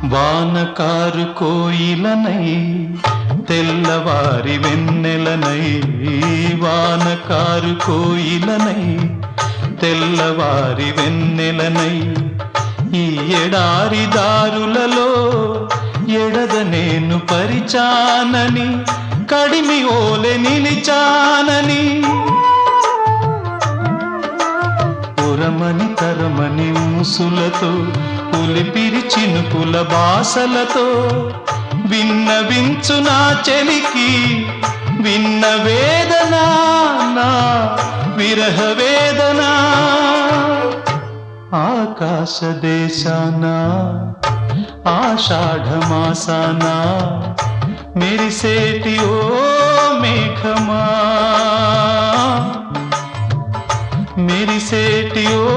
వానకారు కోయిలనై తెల్లవారి వెన్నెలనై, వానకారు కోయిలనై తెల్లవారి వెన్నెలనై, ఈ ఎడారి దారులలో ఎడద నేను పరిచానని, కడిమి ఓలె నిలిచానని, పురమని తరమని ఊసులతో పులిపిరి చినుకుల బాసలతో విన్నవించు నా చెలికి విన్న వేదన, నా విరహ వేదన. ఆకాశ దేశాన ఆషాఢమాసాన మెరిసేటి ఓ మేఘమా, మెరిసేటి ఓ